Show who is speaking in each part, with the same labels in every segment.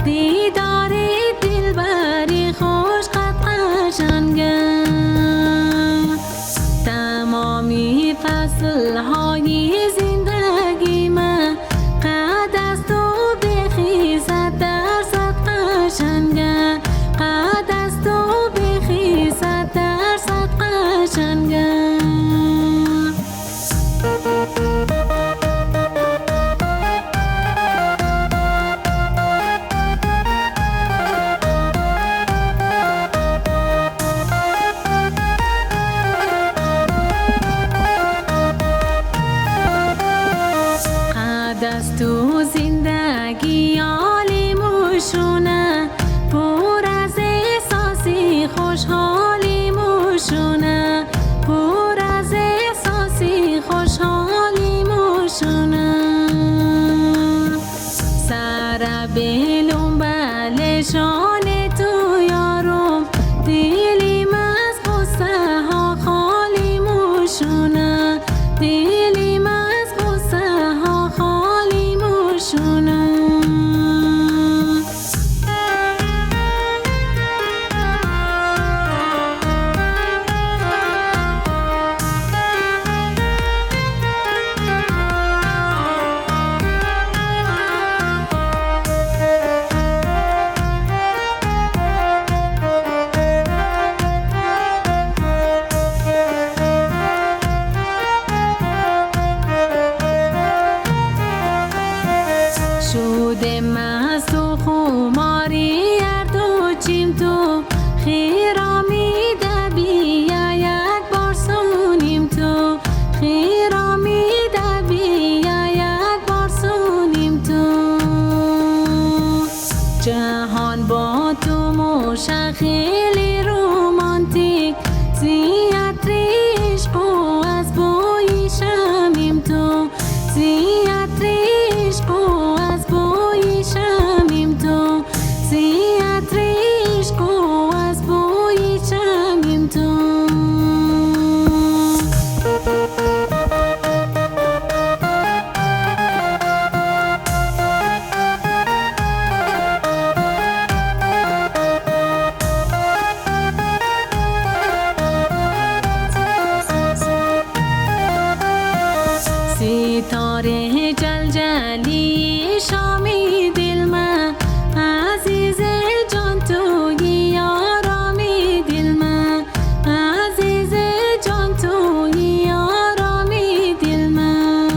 Speaker 1: دیدار دلبری خوش قد قشنگه تمامی فصلهای زندگی من قد از تو بخی 100% قشنگه قد از تو بخی 100% قشنگه از تو زندگی عالی موشونه پر از احساسی خوشحالی موشونه پر از احساسی خوشحالی موشونه سر بلوم بلشان تو یارم دلیم از غصه ها خالی موشونه دلیم از غصه ها خالی موشونه شده مست و خماری هر دو چیم تو خیرا میده بیا یک بار سونیم تو خیرا میده بیا یک بار سونیم تو جهان با تو موشه خیلی رومانتیک زیاد عشق و از بوی شمیم تو زیاد عشق و از بوی شمیم تو زیاد عشق و از بوی شمیم تو ستاره جلجلی شامی دل من عزیز جان تویی آرامی دل من عزیز جان تویی آرامی دل من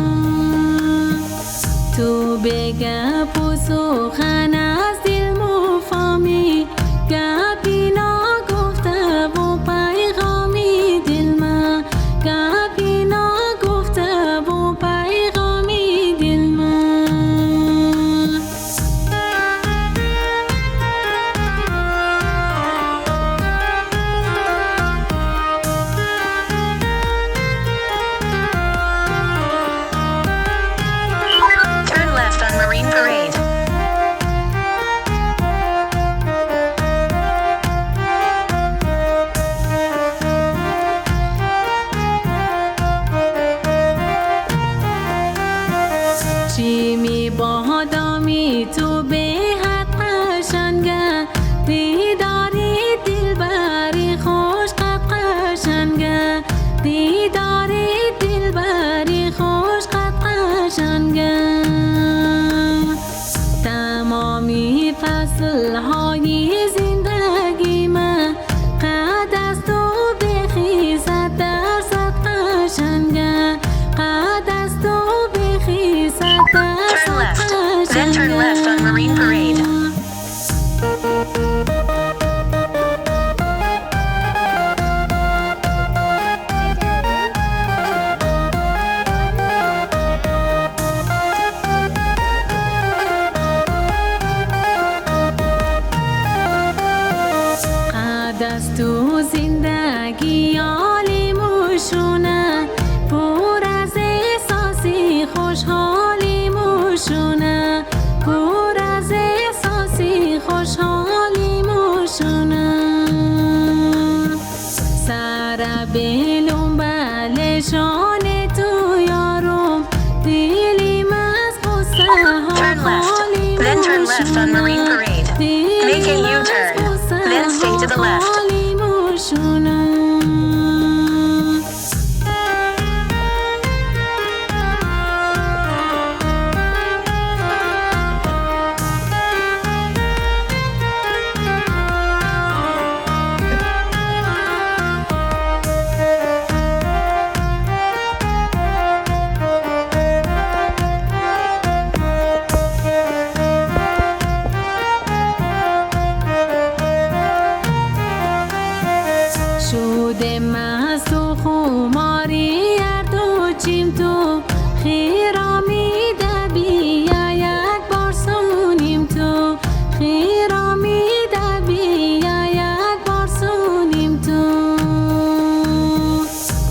Speaker 1: تو بگپ و سخن از دل مفامی گپی نگفته و پیغامی دل من گپی نگفته و پیغامی دل من
Speaker 2: Turn left on Marine Parade.
Speaker 1: چیمی بادامی تو به حد قشنگه دیداری دلبری خوش قد قشنگه دیداری دلبری خوش قد قشنگه تمامی فصلهای زندگی من قد از تو بخی 100% قشنگه قد از تو بخی 100%
Speaker 2: Turn left, then turn left on Marine Parade.
Speaker 1: قد از تو زندگی عالی موشونه پر از احساسی خوشحالی موشونه پر از احساسی خوشحالی موشونه سر بلوم بلشان تو یارم دلیم از غصه ها
Speaker 2: Turn left,
Speaker 1: خالی
Speaker 2: then turn left on Marine
Speaker 1: موشونه
Speaker 2: Parade.
Speaker 1: خیرامیده بیا یک بار سونیم تو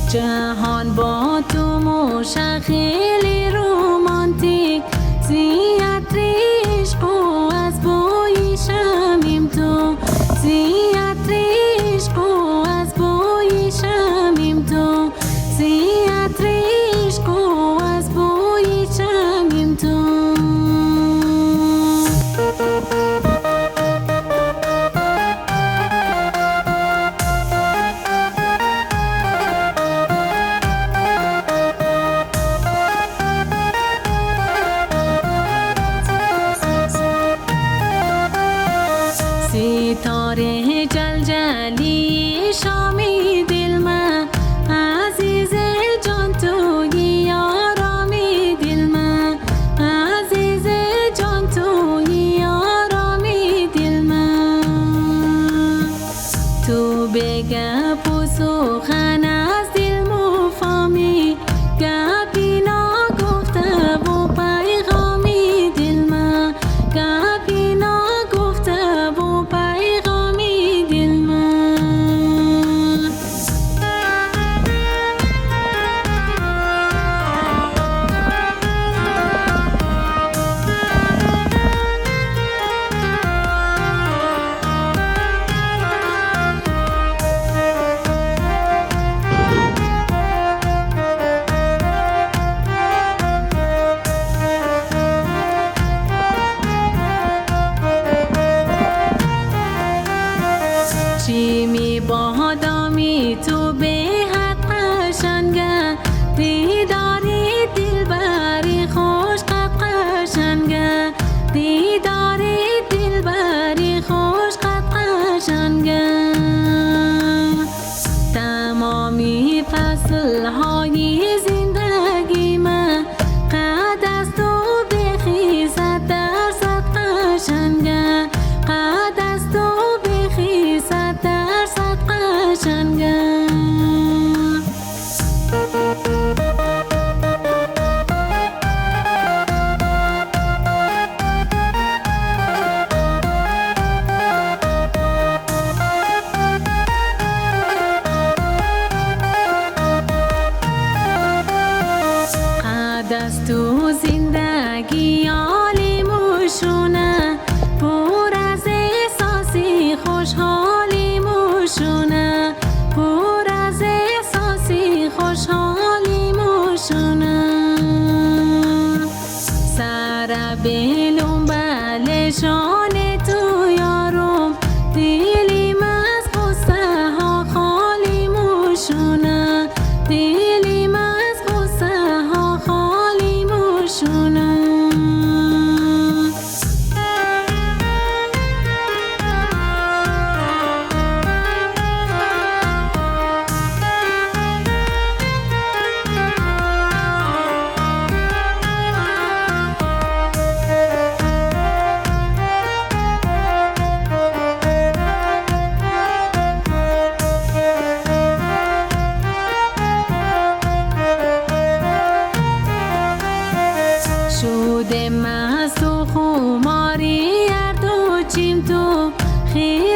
Speaker 1: جهان با تو موشه خیلی رومانتیک زیاد عشق و از بوی شمیم تو زیاد عشق و از بوی شمیم تو زیاد عشق و از بوی شمیم تو ستاره جلجلی شامی دل من عزیز جان تویی آرامی دل من عزیز جان تویی آرامی دل من تو بگه و سخن از دل مفامی گپی نگفته و پیغامی دل من گپی نگفته و پیغامی دل من چی می بادامی تو به حد قشنگه دیداری دلبری خوش قد قشنگه دیداری دلبری خوش قد قشنگه تمامی فصل های زندگی من قد از تو بخیزد در صد قشنگه قد از تو بخیزد در صد قشنگه قد از تو زندگی عالی موشونه پر از احساسی خوشحالی موشونه پر از احساسی خوشحالی موشونه سر بلوم بلشان تو یارم دلیم از غصه ها خالی موشونه دلیم از غصه ها خالی موشونه شده مست و خماری هر دو چیم تو خیلی